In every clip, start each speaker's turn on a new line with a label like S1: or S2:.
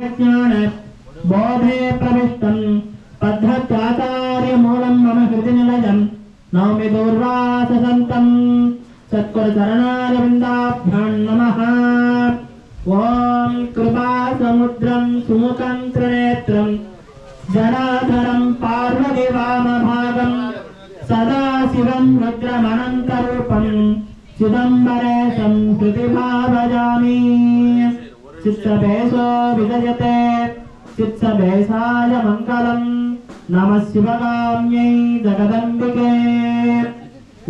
S1: बोधे प्रविष्टं पद्धत्याचार्यमूलं मम हृदि निलयं नौमि दूर्वाससन्तं सत्कुलचरणारविन्दाभ्यां नमः। ॐ कृपासमुद्रं सुमुखं त्रिनेत्रं जनाधरं पार्वतीवामभागं सदाशिवं रुद्रमनन्तरूपं चिदम्बरेशं हृदिभावयामि। चित्तभेषो विजयते चित्तभेषाय मङ्गलम् नमः शिवकाम्यै जगदम्बिके।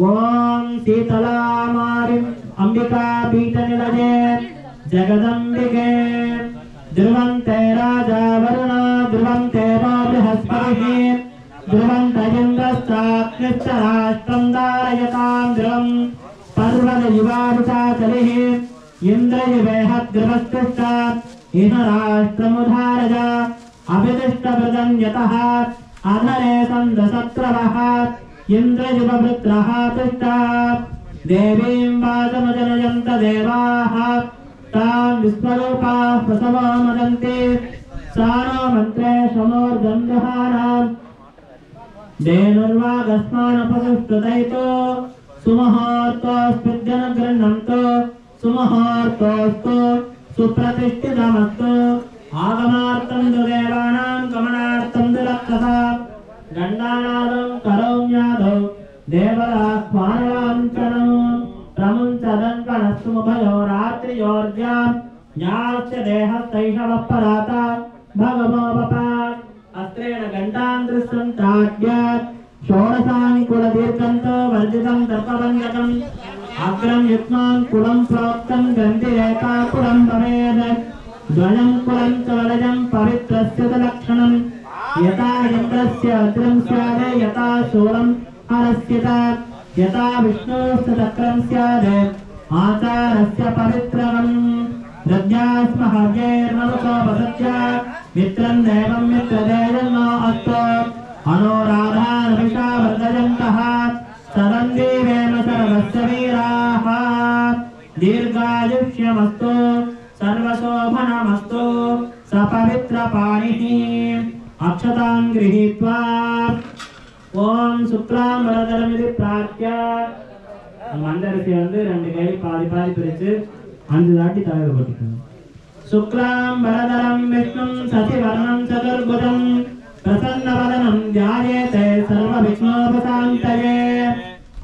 S1: ॐ शीतलामारि अम्बिका पीठनिलये जगदम्बिके। ध्रुवन्ते राजा वरुणा ध्रुवन्ते वा बृहस्पतिः ध्रुवन्त इन्द्रश्चाग्निश्च राष्ट्रं धारयतां ध्रुवं पर्वतयुवावृताचलिः इन्द्रयुवेहद्रुवस्पृष्टा इह राष्ट्रमुधारज अभितिष्ठभृतं यतः अधरे सन्दसत्रवः इन्द्रयुववृत्रः तिष्ठा देवीं वाचमजनयन्त देवाः तां विश्वरूपाः प्रसवो मदन्ति सा नो मन्त्रे शमोर्गन्धहानां धेनुर्वागस्मानपसुष्टुतैतो सुमुहूर्तोऽस्मिद्गणगृह्णन्तो सुमुहूर्तोऽस्तु सुप्रतिष्ठितमस्तु आगमार्थं तु देवानां गमनार्थं तु रक्षसा गण्डानादं करोम्यादौ देवराह्वानलाञ्छनम् प्रमुञ्चदङ्कणस्तुमुभयो रात्रियोर्जां यास्य देहस्तैषवः पराता भगवोपपात् अस्त्रेण घण्टान्तृसन्ताड्यात् षोडशानि कुलदीर्घन्तो वर्जितं दर्पभञ्जकम् अग्रं युग्मां कुलं प्रोक्तं गन्धिरेकाकुलं भवेत् द्वयं कुलं च वलयं पवित्रस्य च लक्षणं यथा इन्द्रस्य अग्रं स्यात् यथा शूलं हरस्य च यथा विष्णोश्च चक्रं स्यात् आचारस्य पवित्रम् दद्यास्म हव्यैर्नमसो वसत्य मित्रं देवं मित्रदेवन्नो अस्तु अनोराधानभिषा वर्धयन्तः सरन्देवेन सर्वस्य वीराः दीर्घायुष्यमस्तु सर्वशोभनमस्तु सपवित्रपाणिः अक्षतां गृहीत्वा ओम शुक्लांबरधरमिति प्रार्थ्य मंदरसी வந்து ரெண்டு கை பாதி பாதி பிரிச்சு அஞ்சு தாட்டி தலையில போட்டுக்கணும். शुक्लांबरधरं विष्णुं शशिवर्णं चतुर्भुजं प्रसन्नवदनं ध्यायेते सर्वविघ्नोपशान्तये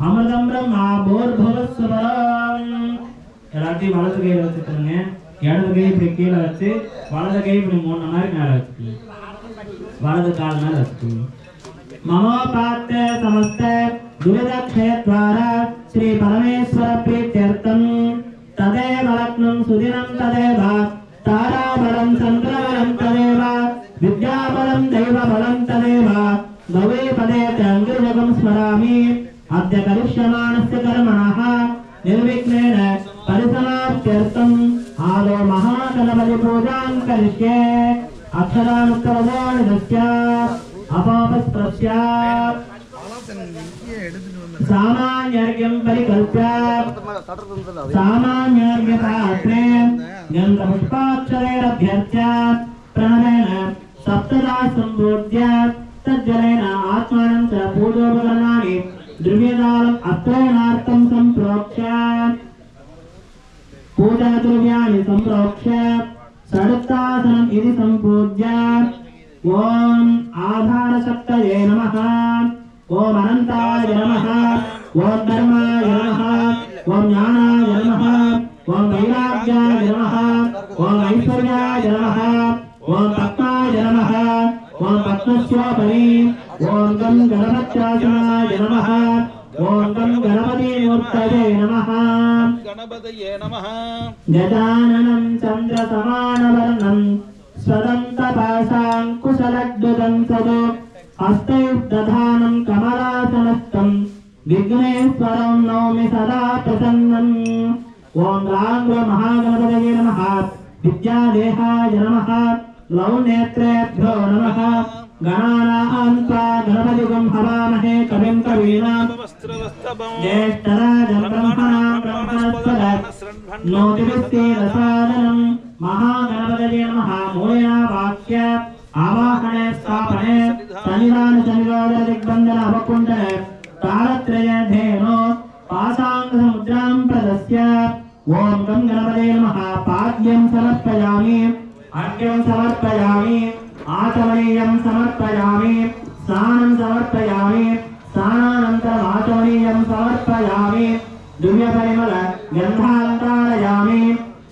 S1: अमृतं ब्रह्मा भूर्भुवस्सुवरं எல்லாத்தையும் வலது கையில வச்சுக்கோங்க. இடது கை இப்படி கீழே வச்சு வலது கை இப்படி மூணு மாதிரி மேலே வச்சுக்கோங்க. வலது கால் மேலே வச்சுக்கோங்க. ममोपात्ते समस्ते दुरितक्षयद्वारा श्री परमेश्वर प्रीत्यर्थं तदेव लग्नं सुदिनं तदेव ताराबलं चन्द्रबलं तदेव विद्याबलं दैवबलं तदेव गौरी पदे अङ्गजगं स्मरामि अद्य करिष्यमाणस्य कर्मणः निर्विघ्नेन परिसमाप्त्यर्थम् आदौ महागणपतिपूजां करिष्ये अक्षरानुत्तरदानिदस्य अपापस्प्रस्य सामान्यर्घ्यं परिकल्प्य सामान्यर्घ्यपात्रे गन्धपुष्पाक्षरैरभ्यर्च्य प्रणवेन सप्तदा सम्पूज्य तज्जलेन आत्मानं च पूजोपकरणानि द्रव्यदालम् अत्रेणार्थं सम्प्रोक्ष्य पूजाद्रव्याणि सम्प्रोक्ष्य षडुत्तासनम् इति सम्पूज्य ओम आधारशक्तये नमः ओम अनंताय नमः ओम धर्माय नमः ओम ज्ञानाय नमः ओम वैराग्याय नमः ओम ऐश्वर्याय नमः ओम पद्माय नमः ओम पद्मस्योपरि ओम गं गणपत्यासनाय नमः ओम गं गणपतिमूर्तये नमः
S2: गणपतये नमः
S1: गजाननं चन्द्रसमानवर्णं स्वदन्तपाशाङ्कुशलद्युतं सदो हस्तैर्दधानं कमलासनस्थं विघ्नेश्वरं नौमि सदा प्रसन्नम् ॐ महागणपतये नमः विद्यादेहाय नमः लौनेत्रेभ्यो नमः गणानां त्वा गणपतिगं हवामहे कविं कवीनां ज्येष्ठराजं ब्रह्मणां ब्रह्मणस्पद नोतिभिस्तेरसादनम् महागणपतये नमः मूलेन वाक्य आवाहने स्थापने सन्निधान सन्निरोध दिग्बंधन अवकुंडने तारत्रय धेनो पासांग समुद्रां प्रदस्य ओम गं गणपतये नमः पाद्यं समर्पयामि अर्घ्यं समर्पयामि आचमनीयं समर्पयामि स्नानं समर्पयामि स्नानानन्तरम् आचमनीयं समर्पयामि दिव्यपरिमल गन्धालङ्कारयामि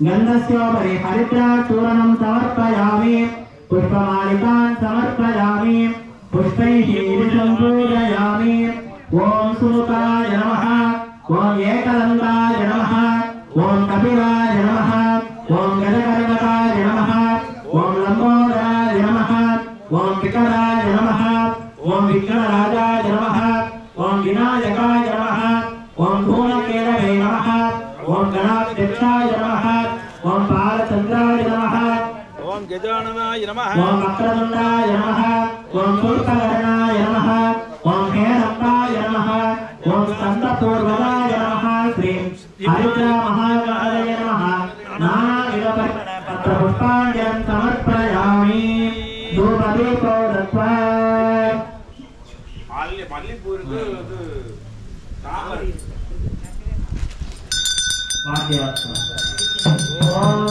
S1: गन्धस्योपरि हरिद्राचूर्णं समर्पयामि पुष्पमालिकान् समर्पयामि पुष्पैः पूजयामि ओम सुमुखाय नमः ओम एकदन्ताय नमः ओम कपिलाय नमः ओम गजकर्णकाय नमः ओम लंबोदराय नमः ओम विकटाय नमः ओम विघ्नराजाय नमः ओम विनायकाय नमः ओम भुवनकेतवे नमः ओम गणाध्यक्षाय नमः ओम बालचन्द्राय नमः
S2: ओम गजाननाय नमः
S1: ओम वक्रतुण्डाय नमः ओम शूर्पकर्णाय नमः ओम हेरम्बाय नमः ओम स्कन्दपूर्वजाय नमः श्री हरिद्रा महागणपतये नमः नानाविधपत्रपुष्पाण्यं समर्पयामि धूपदीपो दत्त्वा
S2: मल्लिपूरुकु तामरी
S1: वाद्यवत्सव ओम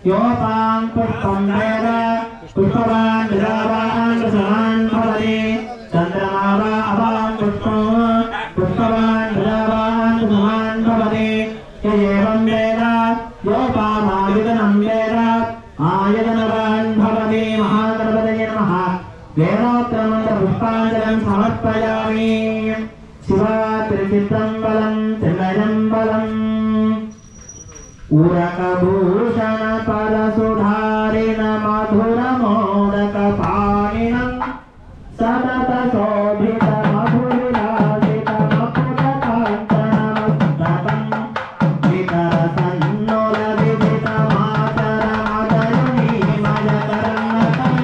S1: योपां पुष्पं वेद पुष्पवान् विरावान् रसवान् भवति चन्द्रमा वा अवां पुष्पवान् विरावान् रसवान् भवति य एवं वेद योपामायुधनं वेद आयुधनवान् भवति महागणपतये नमः वेदोक्तमन्त्रपुष्पाञ्जलिं समर्पयामि शिवात्रिचित्रं बलं त्रिनयनं बलम् उरकभूषण परसुधारिण मधुरमोदकपाणिनं सतत शोभित मधुविलासित मकुटकाञ्चनमस्तकं विकरसन्नुलविदित मातरमदयुनीमयकर्णकं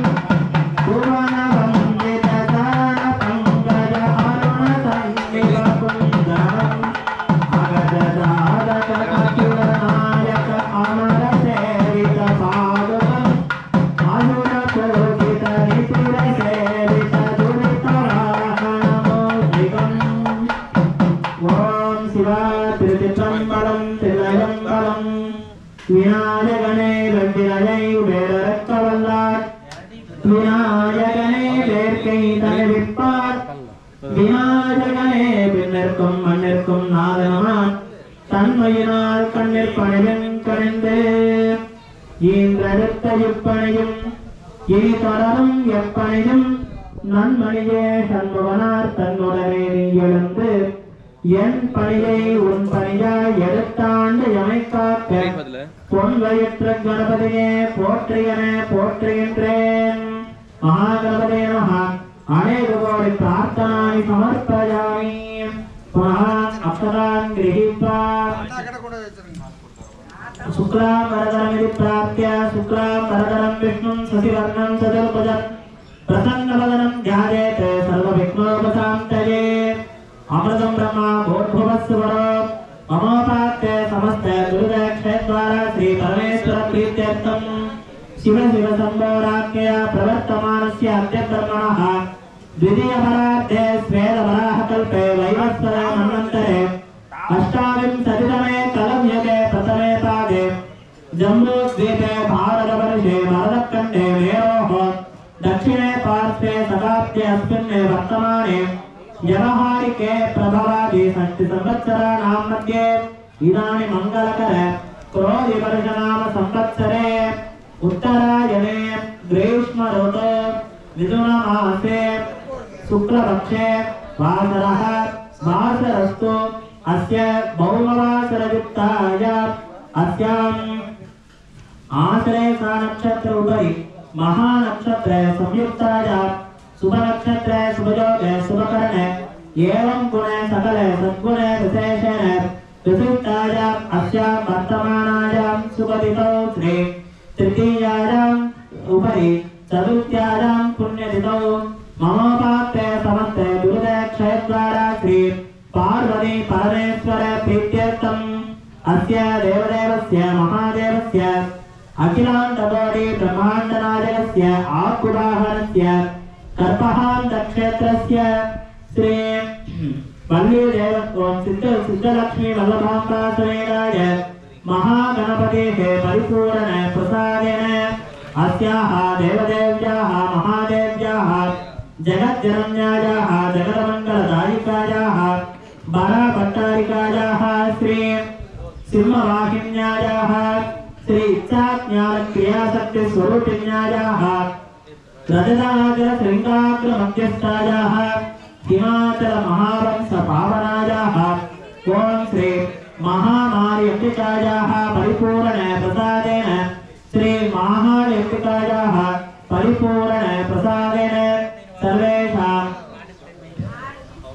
S1: भुवनवन्दित चरणपङ्कज अरुणसन्निभकुन्दरम् अगजदादककपिलनायक अमर सेवित पादुकम् अजुरकोटित नितिर सेवित दुरितवाहनमौलिकम् ओम शिवा त्रिचित्रं बलं त्रिलयं बलं विनायकने वन्दिनयै उबेररक्तवल्लाट् विनायकने वेर्कै तने विप्पाट् விநாயகனே பின்னர்க்கும் மண்ணிற்கும் நாதனமான் தன்மையினால் கண்ணிற் பணிவன் கணிந்து ஈன்றெடுத்த இப்பணியும் இனி தொடரும் எப்பணியும் நன்மணியே சண்முகனார் தன்னுடனே நீ எழுந்து என் பணியை உன் பணியாய் எடுத்தாண்டு எமைக்காக்க பொன் வயிற்ற கணபதியே போற்றியன போற்றுகின்றேன் महागणपतये नमः अनेक कोटि प्रार्थनानि समर्पयामि पुनः अप्सरान् गृहीत्वा शुक्लांबरधरमिति प्रार्थ्य शुक्लांबरधरं विष्णुं शशिवर्णं चतुर्भुजं प्रसन्नवदनं ध्यायेत् सर्वविघ्नोपशान्तये अमृतं ब्रह्म भूर्भुवस्सुवरो ममोपात्ते समस्त दुर्गक्षेत्रद्वारा श्री परमेश्वर प्रीत्यर्थं शिव शिव संभोराख्या प्रवर्तमानस्य अद्यब्रह्मणः द्वितीयपरार्धे स्वेदवराहकल्पे वैवस्वतमन्वन्तरे अष्टाविंशतितमे कलयुगे प्रथमे पादे जम्बूद्वीपे भारतवर्षे भरतखण्डे मेरोः दक्षिणे पार्श्वे शताब्दे अस्मिन् वर्तमाने व्यवहारिके प्रभवादि षष्टिसंवत्सराणां मध्ये इदानीं मङ्गलकर क्रोधिवर्षनाम संवत्सरे उत्तरायणे ग्रीष्म ऋतौ मिथुनमासे शुक्लपक्षे वासरः वासरस्तु अस्य भौमवासरयुक्ताय अस्याम् आश्रय सा नक्षत्र उपरि महानक्षत्र संयुक्ताय शुभ नक्षत्र शुभयोगे शुभकरणे एवं गुणे सकले सद्गुणे विशेषेण विशिष्टाय अस्यां वर्तमानायां शुभतिथौ श्री तृतीयायाम् उपरि चतुर्थ्यायां पुण्यतिथौ ममोपात्ते समस्ते दुर्दक्षयद्वारा श्री पार्वती परमेश्वर प्रीत्यर्थम् अस्य देवदेवस्य महादेवस्य अखिलाण्डकोटि ब्रह्माण्डनायकस्य आकुवाहनस्य कर्पहान्तक्षेत्रस्य श्री वल्लीदेव सिद्धलक्ष्मी वल्लभाम्बा समेताय महागणपतेः परिपूर्ण प्रसादेन अस्याः देवदेव्याः महादेव्याः जगज्जनन्यायाः जगन्मङ्गलदायिकायाः बाराभट्टारिकायाः श्री सिंहवाहिन्यायाः श्री इच्छाज्ञानक्रियाशक्तिस्वरूपिण्यायाः रजताचल श्रृङ्गाग्रमध्यस्थायाः हिमाचल महावंश पावनायाः ओं श्री महामारी अंबिकायाः परिपूर्ण प्रसादेन श्री महामारी अंबिकायाः परिपूर्ण प्रसादेन सर्वेषां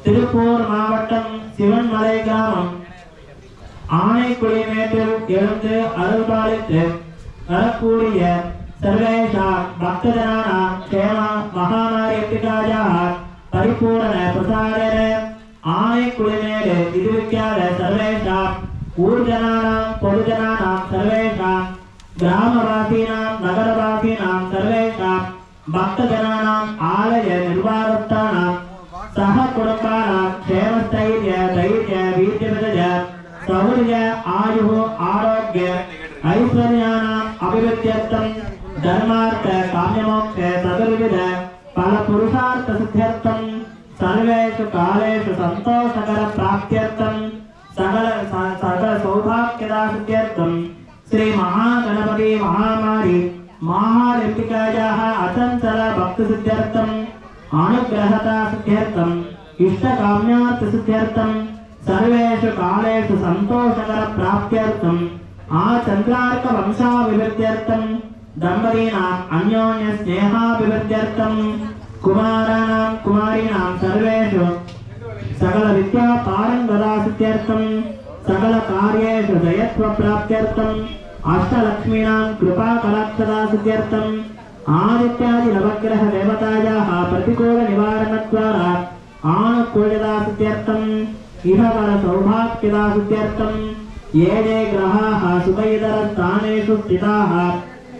S1: तिरुप्पूर मावट्टम शिवन्मलै ग्रामम ஆனைக்குடிமேட்டில் எழுந்து அருள்பாலித்து வரக்கூடிய सर्वेषां भक्तजनानां क्षेम महामार्यतिकायाः परिपूर्ण प्रसादेन आनेकुडिमेले विधिविख्यात सर्वेषां ऊर्जनानां पौरजनानां सर्वेषां ग्रामवासीनां नगरवासीनां सर्वेषां भक्तजनानां आलय निर्वाहकानां सह कुटुम्बानां क्षेमस्थैर्य धैर्य वीर्यविजय सौर्य आयुः आरोग्य ऐश्वर्याणाम् अभिवृद्ध्यर्थं धर्मार्थ काम्यमोक्ष चतुर्विध फल पुरुषार्थ सिद्ध्यर्थं सर्वेषु कालेषु संतोषकर प्राप्त्यर्थं सकल सौभाग्यदा सिद्ध्यर्थं श्री महागणपति महामारी महालिपिकायाः अचञ्चल भक्ति सिद्ध्यर्थं अनुग्रहता सिद्ध्यर्थं इष्टकाम्यार्थ सिद्ध्यर्थं सर्वेषु कालेषु संतोषकर प्राप्त्यर्थं आचन्द्रार्क वंशाभिवृद्ध्यर्थं दम्पतीनाम् अन्योन्य स्नेहाभिवृद्ध्यर्थं कुमाराणां कुमारीणां सर्वेषु सकल विद्या पारंगता सिद्ध्यर्थं सकल कार्येषु जयत्व प्राप्त्यर्थं अष्टलक्ष्मीनां कृपा कटाक्षता सिद्ध्यर्थं आदित्यादि नवग्रह देवतायाः प्रतिकूल निवारणद्वारा आनुकूल्यता सिद्ध्यर्थं इहवर सौभाग्यता सिद्ध्यर्थं ये ये ग्रहाः शुभइतरस्थानेषु स्थिताः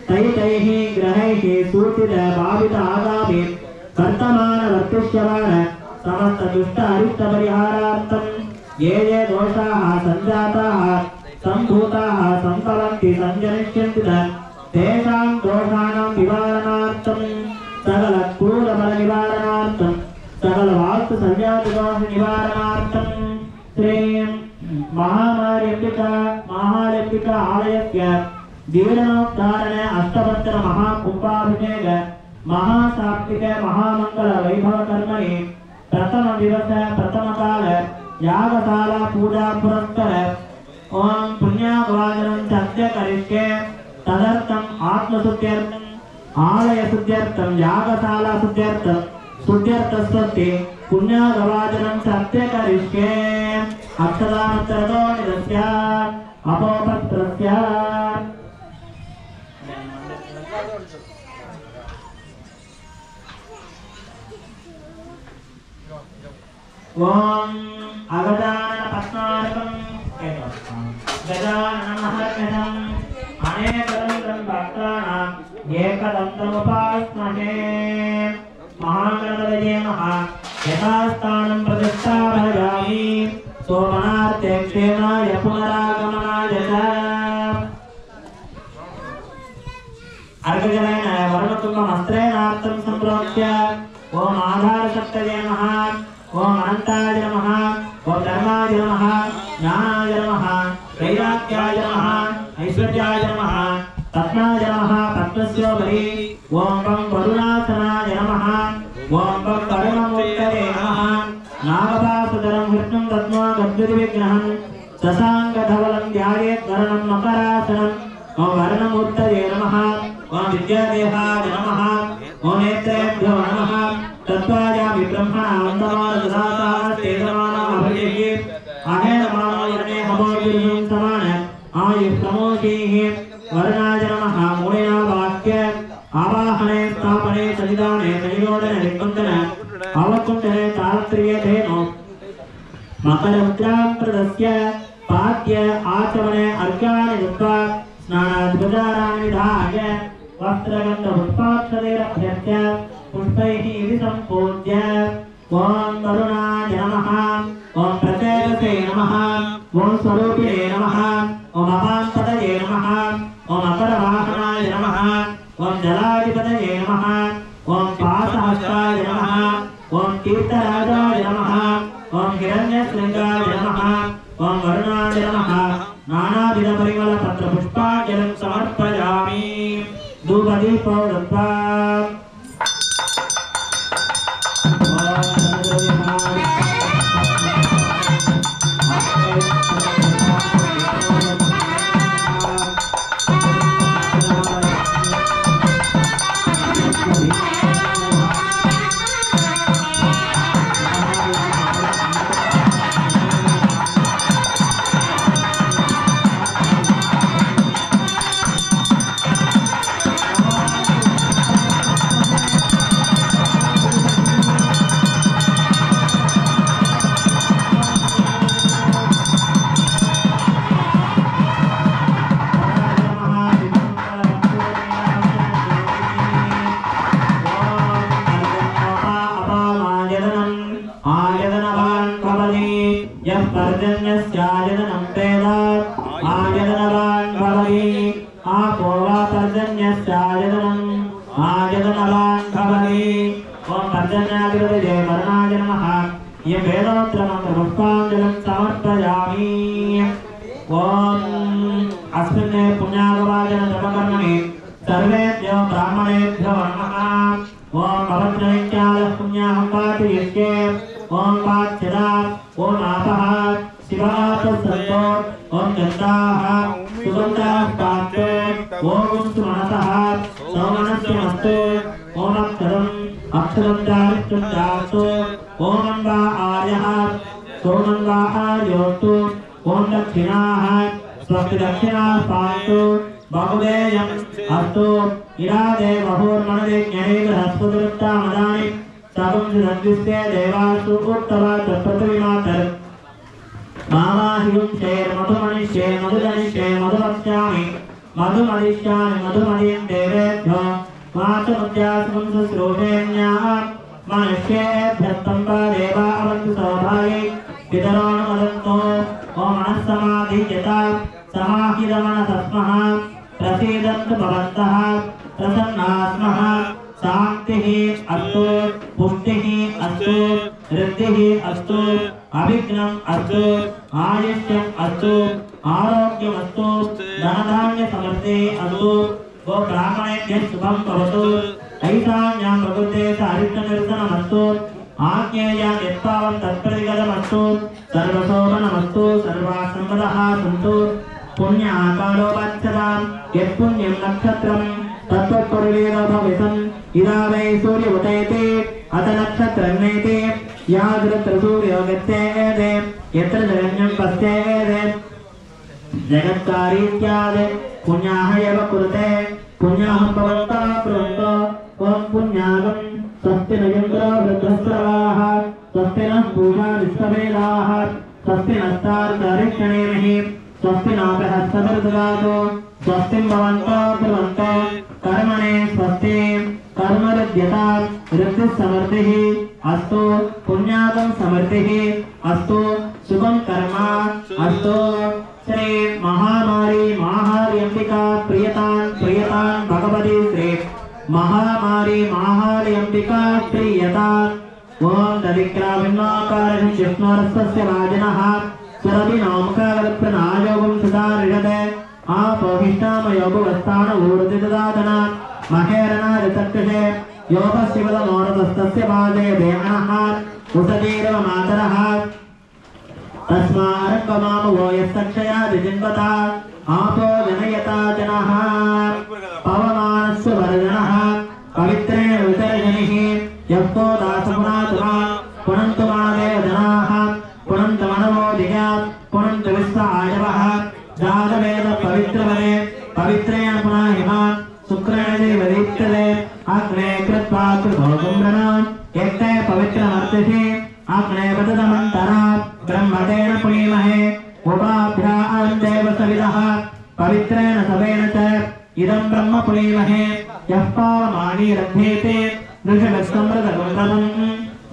S1: तैः ग्रहैः सूचित भावित आगामि वर्तमान वर्तिष्यमाण समस्त दुष्ट अरिष्ट परिहारार्थं ये ये दोषाः सञ्जाताः सम्भूताः सम्भवन्ति सञ्जनिष्यन्ति तेषां दोषाणां निवारणार्थं सकल क्रूरबल निवारणार्थं सकल वास्तु संजातदोष निवारणार्थं श्रीं महामारी अंबिका आलयस्य जीर्णोद्धारण अष्टपत्र महाकुंभाभिषेक महासाप्तिक महामंगल वैभव कर्मणि प्रथम दिवस प्रथम काल यागशाला पूजा पुरस्कर ओम पुण्यावादनं सत्य करिष्ये तदर्थम आत्मशुद्ध्यर्थम आलय शुद्ध्यर्थम यागशाला शुद्ध्यर्थम शुद्ध्यर्थस्वस्ति पुण्यावादनं सत्य करिष्ये अक्षदानत्रतो निरस्य अपोपत्रस्य ओम अगजानन पद्मार्कं गजाननमहर्निशम् अनेकदन्तं भक्तानां एकदन्तमुपास्महे महागणपतये नमः यथास्थानं प्रतिष्ठापयामि सोमनार्थे क्षेमाय पुनरागमनाय च अर्घजलेन वरुणकुम्भमस्त्रेणार्थं सम्प्रोक्ष्य ओम आधारशक्तये नमः, ओम अनन्ताय नमः, ओम धर्माय नमः, ज्ञानाय नमः, वैराग्याय नमः, ऐश्वर्याय नमः, तत्नाय नमः, पद्मस्योपरि ओम वं वरुणासनाय नमः, ओम वं वरुणमूर्तये नमः, नागपासुधरं विष्णुं दद्मो गद्गदिविग्रहं शशाङ्कधवलं ध्यायेत् वरणं मकरासनम् ओम वर्णमूर्तये नमः, ओम विद्यादेहाय नमः, ओम नेत्रेभ्यो नमः, तत्त्वायामि ब्रह्मणा वन्दमानसुधासास्तेजमानमभयैः अहेनमानोयने हवोर्विरुं समान आयुष्प्रमोषीः वर्णाय नमः, मूलिना वाक्य आवाहने स्थापने सनिधाने संयोजने विकुण्डने अवकुण्डने तालत्रिये धेनो मकरमुद्राप्रदस्य पाद्य आचमने अर्घ्यानि दत्त्वा स्नानाद्भुजाराणि विधाय वस्त्रगन्धपुष्पाक्षरैरभ्यर्च्य पुष्पैः सम्पूज्य ओम वरुणाय नमः, ओम प्रचेतसे नमः, ओम स्वरूपिणे नमः, ओम अपांपतये नमः, ओम अपरवाहनाय नमः, ओम जलाधिपतये नमः, ओम पाशहस्ताय नमः, ओम तीर्थराजाय नमः, ओम हिरण्यशृङ्गाय नमः, ओम वरुणाय नमः, नानाविधपरिमलपत्रपुष्पाञ्जलिं समर्पयामि। धूपदीपो दत्त्वा पर्जन्यस्यायतनं वेद आयतनवान् भवति आपो वा पर्जन्यस्यायतनम् आयतनवान् भवति। ओम पर्जन्याधिपतये वर्णाय नमः, ये वेदोत्तरमन्त्रपुष्पाञ्जलिं समर्पयामि। ओम अस्मिन् पुण्यागवाचनजपकर्मणि सर्वेभ्यो ब्राह्मणेभ्यो नमः। ओम भवद्रैत्यालः पुण्याहं पाठयिष्ये। ओम पाठ्यदा ओम आपः शिवातसन्तो ओम गन्धाः सुगन्धाः पात्रो ओम सुमनसः सौमनस्यमस्तु ओम अक्षरं दारिद्र्यं दास्तु ओम वा आर्यः सोमं वा आर्योस्तु ओम दक्षिणाः स्वस्ति दक्षिणाः पान्तु बहुदेयम् अस्तु इरादे बहुर्मणदे ज्ञाने बृहस्पतिरुक्तामदानि तपंसुरद्विस्ते देवासु उत्तवा तत्पृथिवीमातर मामाहिं शेर मधुमनिष्ये मधुदनिष्ये मधुवक्ष्यामि मधुमदिष्यामि मधुमदीं देवेभ्यो मातमुद्यासुं शुश्रूषेण्याः मनुष्येभ्यस्तं वा देवा अवन्तु सौभागे पितरोऽनुमदन्तु ॐ मनस्समाधियता समाहितमनसस्मः प्रसीदन्तु भवन्तः प्रसन्नाः स्मः। शांतिः अस्तु पुष्टिः अस्तु वृद्धिः अस्तु अभिघ्नम् अस्तु आयुष्यम् अस्तु आरोग्यम् अस्तु धनधान्य समृद्धिः अस्तु वो ब्राह्मणेभ्यः शुभं भवतु ऐशान्यां प्रकृते सारिष्टनिर्धनमस्तु आज्ञेयां यत्पावं तत्प्रतिगतमस्तु सर्वशोभनमस्तु सर्वासम्पदः सन्तु पुण्याकालोपच्छतां यत्पुण्यं नक्षत्रं तत्त्वपरिवेदो भवितं इदा वै सूर्योदयते अथ नक्षत्रन्नेते यादृत्र सूर्यो गच्छेते यत्र जगन्यं पश्येते जगत्कारीत्यादि पुण्याः एव कुरुते पुण्याः भवन्तः कुर्वन्तु ॐ पुण्यागं स्वस्ति न इन्द्रो वृद्धस्रवाः स्वस्ति नः पूषा विश्ववेदाः स्वस्ति नस्तार्करिक्षणेमहि स्वस्ति नो बृहस्पतिर्ददातु स्वस्तिं भवन्तो कुर्वन्तु कर्मणे स्वस्ति कर्मरुद्यता वृद्धिः समृद्धिः अस्तु पुण्यागं समृद्धिः अस्तु शुभं कर्म अस्तु। श्री महामारी महार्यंबिका प्रियतां भगवती श्री महामारी माहार्यंबिका प्रियता ओम तदिक्राविन्नाकारं जिष्णुरस्य वाजिनः सुरभिनामकालप्रणायोगं सदा ऋषते आपोहिष्टामयोगवस्थान ऊर्जितदातन महेरणादितक्षे योगशिवदमोरतस्तस्य पादे देवनः उषतीरव मातरः तस्मारङ्गमामवो यस्तक्षया दिजिन्वता आपो जनयता जनः पवमानस्य वर्जनः पवित्रेण विसर्जनिः यप्पो दासपुनातुमा पुनन्तुमादेव जनाः पुनन्तमनवोदिया पुनन्त विश्वायवः जातवेद पवित्रवने पवित्रेण पुनः हिमा शुक्रेण देवदीप्तले अग्ने कृत्वा कृतोगुम्रणाम् एकते पवित्रमर्तिषि अग्ने वदतमन्तरा ब्रह्मतेन पुनीमहे उपाभ्याम् देव सविदः पवित्रेण सवेन च इदं ब्रह्म पुनीमहे यः पावमानी रथेते ऋषभस्समृतगुण्डलम्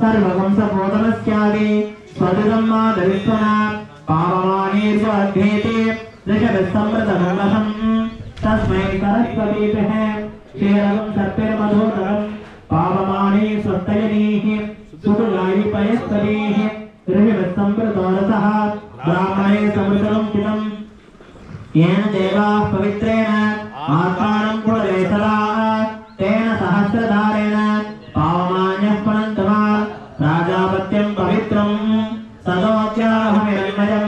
S1: सर्वगं सपोतमस्यादि स्वदिदं मादविस्वना पावमानीर्वध्येते ऋषभस्समृतगुण्डलम् तस्मै सरस्वतीभ्यः क्षीरं सर्पिर्मधुरं पावमानी स्वस्तयनीः सुतुलायिपयस्तरीः ऋषभस्समृतोरसः ब्राह्मणे समृतं किलं येन देवाः पवित्रेण आत्मानं कुलवे सदा तेन सहस्रधारेण पावमान्यः पुनन्तमा प्राजापत्यं पवित्रं सदोत्याहमिरन्मयं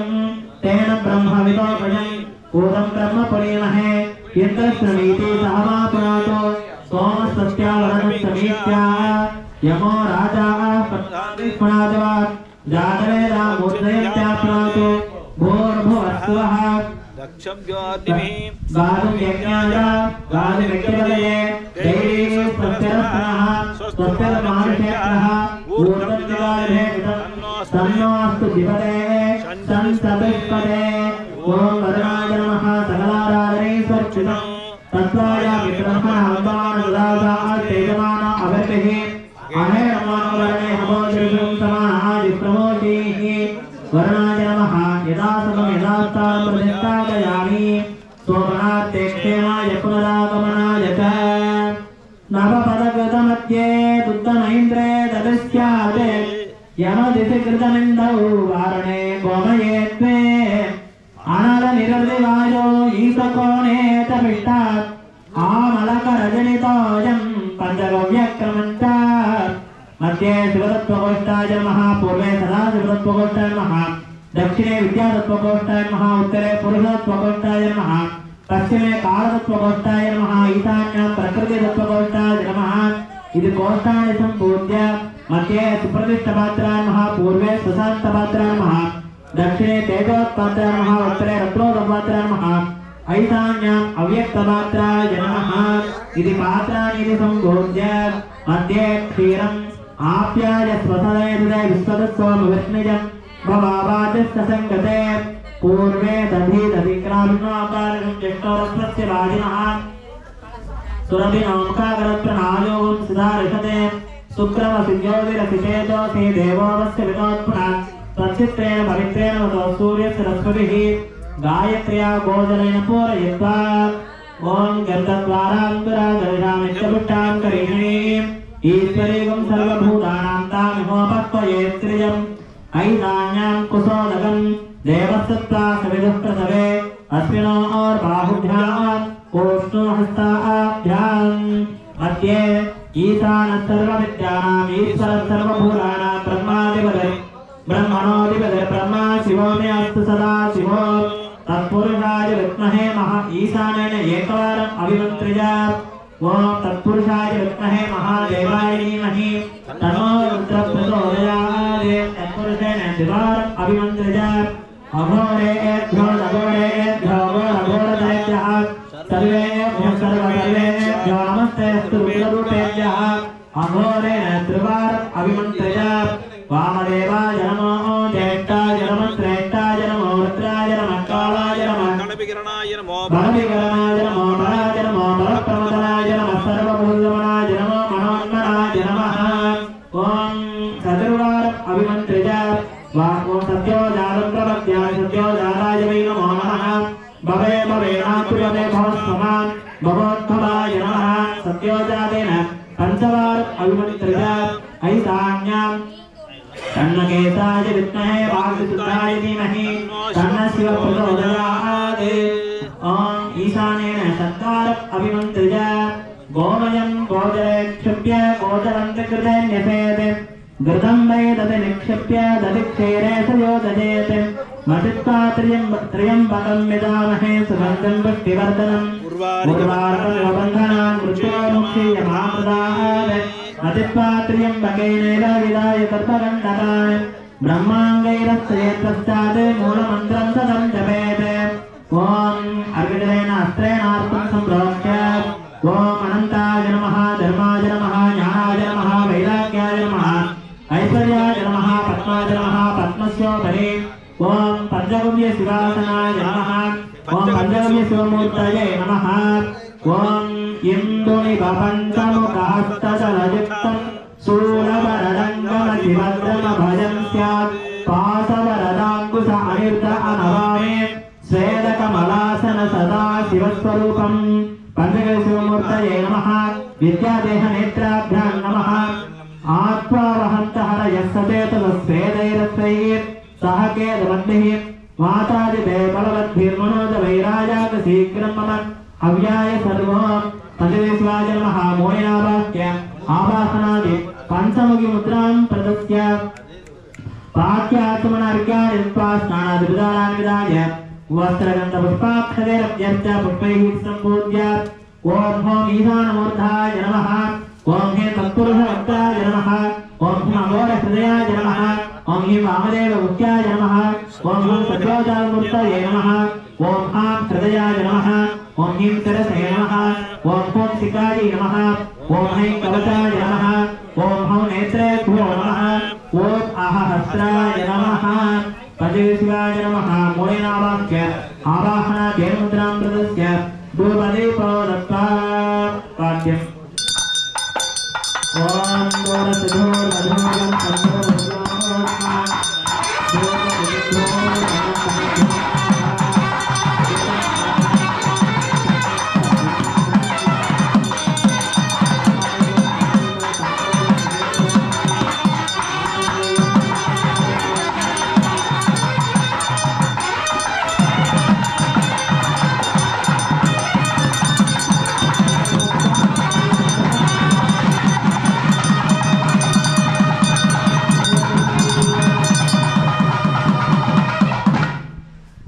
S1: तेन ब्रह्मविदोपजं पूतं ब्रह्म पुनीमहे यद्दश्रमीति सहमापुनातो सोमसत्यावरणसमीत्या यमो राजा पुनादवा जातवेदा मूर्धयत्यापुनातो भूर्भुवस्सुवः
S2: दक्षव्योऽग्निः
S1: गातुं यज्ञाय गातुमित्यवदये देवी स्वस्तिरस्नः स्वस्तिर्मानुषेभ्यः ऊर्ध्वदिवारेभितं तन्नोऽस्तु दिवदे संसतिष्पदे ॐ वरुणाय नमः सकलाराधनैश्वर्चितं तत्त्वायामि ब्रह्मणाम्बानुदासात् तेजमान अवर्तिः अहे नमो वरणे हवोदृशं समानः विप्रमोचीः वरुणाय नमः यदा समं यदास्तां प्रतिष्ठापयामि सोमनात्यक्षेणाय पुनरागमनाय च नवपदकृतमध्ये बुद्धमैन्द्रे ददस्यात् यमदिशि कृतमिन्दौ वारणे गोमये त्वे अनलनिरर्दिवायो ईशकोणे च पिष्टात् आमलकरजनितोऽयं पञ्चगव्यक्रमञ्च मध्ये शिवतत्त्वगोष्ठाय नमः पूर्वे सदा शिवतत्त्वगोष्ठाय नमः दक्षिणे विद्यातत्त्वगोष्ठाय नमः उत्तरे पुरुषतत्त्वगोष्ठाय नमः पश्चिमे कालतत्त्वगोष्ठाय नमः ईशान्यां प्रकृतितत्त्वगोष्ठाय नमः इति गोष्ठानि सम्पूज्य मध्ये सुप्रतिष्ठपात्राय नमः पूर्वे सुशान्तपात्राय नमः दक्षिणे तेजोत्पात्राय नमः उत्तरे रत्नोत्पात्राय नमः ऐशान्याम् अव्यक्तपात्राय नमः इति पात्राणि सम्पूज्य मध्ये क्षीरम् आप्याय स्वसदे विश्वदस्वामविष्णुजं भवावाचस्य संगते पूर्वे दधिक्राविन्नाकारं ज्येष्ठोरस्मस्य वाजिनः सुरभिनामकागरप्रणायोगं सदा ऋषते शुक्रमसिद्योतिरसिचेतोऽसि देवोऽवस्य विनोत्पुनः तच्चित्रेण पवित्रेण वतो सूर्यसरस्वतिः गायत्र्या गोजलेन पूरयित्वा ॐ गन्धद्वारान्तरादर्शामित्यपुष्टां करीषणीम् ईश्वरीगं सर्वभूतानां तामिहोपक्वये त्रियम् ऐशान्यां कुशोदकं देवसत्ता सविदुःप्रसवे अस्मिनोर्बाहुभ्याम् ओष्णोहस्ताभ्याम् मध्ये ईशानः सर्वविद्यानाम् ईश्वरः सर्वभूतानां ब्रह्माधिपतिः ब्रह्मणोऽधिपतिः ब्रह्मा शिवो मे अस्तु सदा शिवो तत्पुरुषाय विद्महे ईशानेन एकवारम् अभिमन्त्र्यात् ॐ तत्पुरुषाय विद्महे महादेवाय धीमहि तन्नो रुद्रः प्रचोदयात् तत्पुरुषेण द्विवारम् अभिमन्त्र्यात् अघोरेभ्यो अघोरेभ्यो अघोरदैत्यः सर्वेभ्यः सर्वसर्वेभ्यो नमस्तेऽस्तु रुद्ररूपेभ्यः अघोरेण त्रिवारम् अभिमन्त्र्यात् वामदेवाय नमो ज्येष्ठाय नमः श्रेष्ठाय नमो रुद्राय नमः कालाय नमः
S2: गणपिकरणाय नमो
S1: बलविकरणाय नमो बलाय नमो बलप्रमदनाय नमः सर्वभूतगमनाय नमो मनोन्मनाय नमः ॐ चतुर्वारम् अभिमन्त्र्यात् ॐ सत्योजातं प्रपद्याय सत्योजाताय वै नमो नमः भवे भवेनातुपदे भवस्वमान् भवोद्भवाय नमः सत्यो पुरोजातेन पंचवार अभिमन्त्रित ऐतान्यां तन्नकेताय विद्महे वाग्देवताय धीमहि तन्नः शिवः प्रचोदयात्। ओम ईशानेन सत्कार अभिमन्त्रित गोमयं गोचरे क्षिप्य गोचरं कृते न्यसेत् घृतं वै दधि निक्षिप्य दधिक्षीरे सयोदजेत् मतित्वा त्र्यम्बकं विदामहे सुगन्धं पुष्टिवर्धनम् उर्वारुकबन्धनान् मृत्योर्मुक्षीयमामृतात् मतित्वा त्र्यम्बकेनैव विदाय सर्पगन्धकान् ब्रह्माङ्गैरस्येत् पश्चात् मूलमन्त्रं सदं जपेत्। ओम अर्घ्यजलेन अस्त्रेणार्पं सम्प्रोक्ष्य ओम अनन्ताय नमः धर्माय नमः ज्ञानाय नमः वैराग्याय नमः ऐश्वर्याय नमः पद्माय नमः पद्मस्योपरि ओम पंचगव्य शिवासनाय नमः ओम पंचगव्य शिवमूर्तये नमः ओम इंदुनिपपञ्चमुखहस्तजलयुक्तं शूलवरदङ्गमतिभद्रमभयं स्यात् पाशवरदाङ्कुश अनिर्द अनवामे स्वेदकमलासन सदा शिवस्वरूपं पंचगव्य शिवमूर्तये नमः विद्यादेह नेत्राभ्यां नमः आत्मावहन्तः यस्सचेतसस्वेदैरस्वैः सह केतवद्भिः मातादिभे बलवद्भिर्मनोजवैराजात शीघ्रं मम हव्याय सर्वो पंचदेशिवाय नमः मोयनावाक्य आवाहनादि पंचमुखी मुद्रां प्रदस्य पाठ्याचमनार्घ्यानि दत्त्वा स्नानादिविधानानि विधाय वस्त्रगन्धपुष्पाक्षदैरभ्यर्च्य पुष्पैः सम्पूज्य ओम ह्रीं ईशानमूर्धाय नमः ओम हे तत्पुरुषवक्त्राय नमः ओम ह्रीं अघोरहृदयाय नमः ओम ह्रीं वामदेवमुख्याय नमः ओम ह्रीं सद्योजातमूर्तये नमः ओम ह्रां हृदयाय नमः ओम ह्रीं शिरसे नमः ओम ह्रौं शिखायै नमः ओम ह्रीं कवचाय नमः ओम ह्रौं नेत्रेभ्यो नमः ओम आहहस्राय नमः पंचदेशिवाय नमः मोयनावाक्य आवाहनादेन मुद्रां प्रदस्य धूपदीपो दत्त्वा पाठ्यम्। ओम गोरसधोरधोरं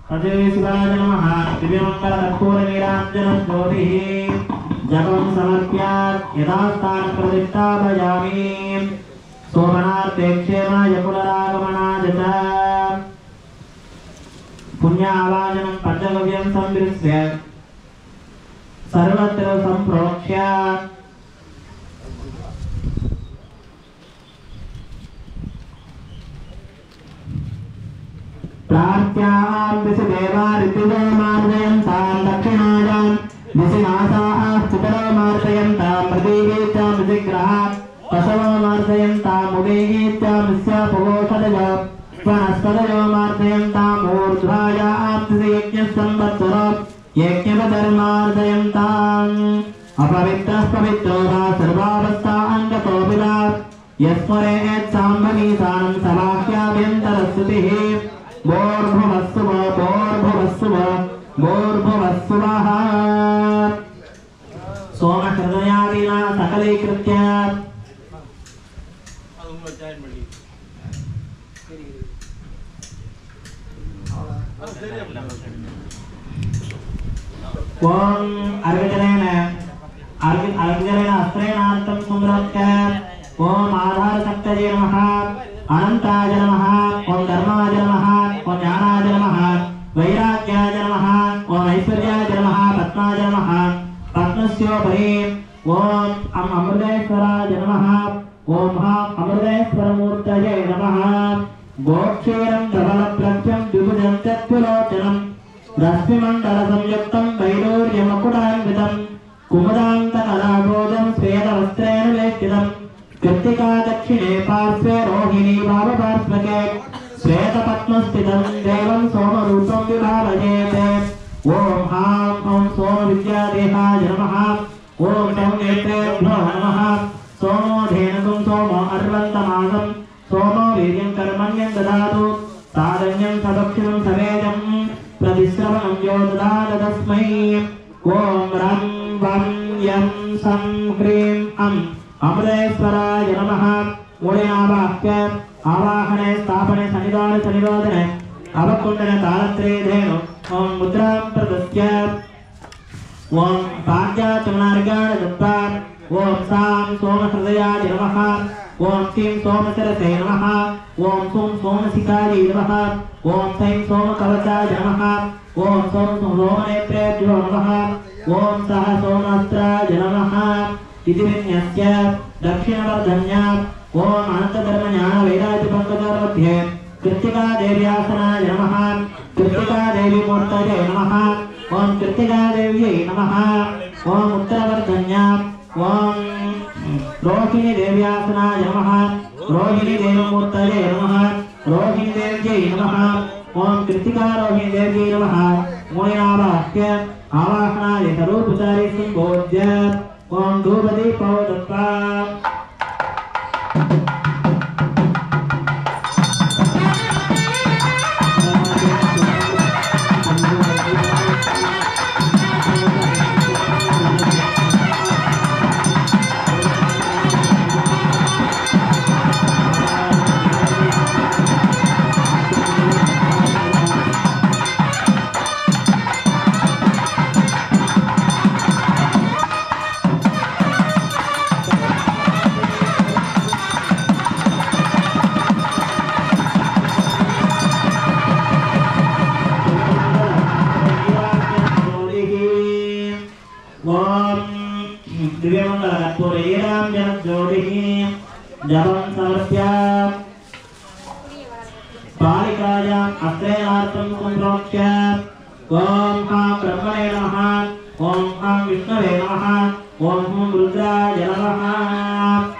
S1: पंचदेशिवाय नमः दिव्यमङ्गलकर्पूरनीराञ्जनं ज्योतिः जपं समर्प्य यथास्थानं प्रतिष्ठापयामि। सोमनार्थे क्षेमाय पुनरागमनाय च पुण्यावाचनं पंचगव्यं संविष्य सर्वत्र सम्प्रोक्ष्य प्रार्थ्यां दिशदेवा ऋतुजमार्जयन्तां दक्षिणायां दिशिनासाः स्थितरमार्जयन्तां प्रतीगेत्यां दिशिग्रहाः पशवो मार्जयन्तां मुदेगेत्यां स्यापगोषदयो वनस्पतयो मार्जयन्तां ऊर्ध्वायां दिशयज्ञसंवत्सरो यज्ञपधर्मार्जयन्ताम् अपवित्रः पवित्रो वा सर्वावस्थाङ्गतो विदा यस्मरेत् साम्बनीसानं समाह्याभ्यन्तरस्तुतिः भोर्भुवस्सुव भोर्भुवस्सुव भोर्भुवस्सुवः सोमहृदयादिना सकलीकृत्य ओम अर्घ्यजलेन अस्त्रेणार्थं संरक्ष्य ओम आधारशक्तये नमः अनंताय नमः ओम धर्माय नमः ओम ज्ञानाय नमः वैराग्याय नमः ओम ऐश्वर्याय नमः पद्माय नमः पद्मस्योपरि ओम अमृतेश्वराय नमः ओम अमृतेश्वरमूर्तये नमः गोक्षीरं धवलप्रख्यं द्विभुजं चत्वलोचनं रश्मिमण्डलसंयुक्तं वैडूर्यमकुटान्वितं कुमुदान्तकलाबोधं श्वेतवस्त्रेण वेष्टितं कृत्तिका दक्षिणे पार्श्वे रोहिणी भावपार्श्वके श्वेतपद्मस्थितं देवं सोमरूपं विभावयेत्। ओम हां ओम सोमविद्यादेहाय नमः ఓం సౌనేత్రేభ్యో నమః సోమో ధేనుకం సోమో అర్వంతమాసం సోమో వీర్యం కర్మణ్యం దదాతు సాధన్యం సదక్షిణం సవేదం ప్రతిశ్రవణం యో దదాత తస్మై ఓం రం వం యం సం హ్రీం అమృతేశ్వరాయ నమః మూఢయావాక్య ఆవాహనే స్థాపనే సన్నిధాన సన్నిరోధనే అవకుండన తాళత్రేధేను ఓం ముద్రాం ప్రదస్య ఓం పాంచాచమనార్గాణ దత్తా ఓం సాం సోమహృదయాయ నమః ఓం శ్రీం సోమశరసే నమః ఓం సోం సోమశిఖాయ నమః ఓం సైం సోమకవచాయ నమః ఓం సోం సోమనేత్రేభ్యో నమః ఓం సహ సోమస్త్రాయ నమః ఇది విన్యస్య దక్షిణవర్ధన్య ఓం అనంతధర్మ జ్ఞాన వైరాగ్య పంకజాमध्ये कृत्तिका देव्यासनाय नमः कृत्तिका देवी मूर्तये नमः ओम कृत्तिका देव्यै नमः ओम उत्तरवर्धन्या ओम रोहिणी देव्यासनाय नमः रोहिणी देवी मूर्तये नमः रोहिणी देव्यै नमः ओम कृत्तिका रोहिणी देव्यै नमः मोयावाक्य आवाहनाय सर्वोपचारे संबोध्य ओम धूपदीपो दत्त्वा जपं समर्प्य बालिकायाम् अश्रयणार्थं संप्रोक्ष्य ओम हां ब्रह्मणे नमः ओम हां विष्णवे नमः ओम हुं रुद्राय नमः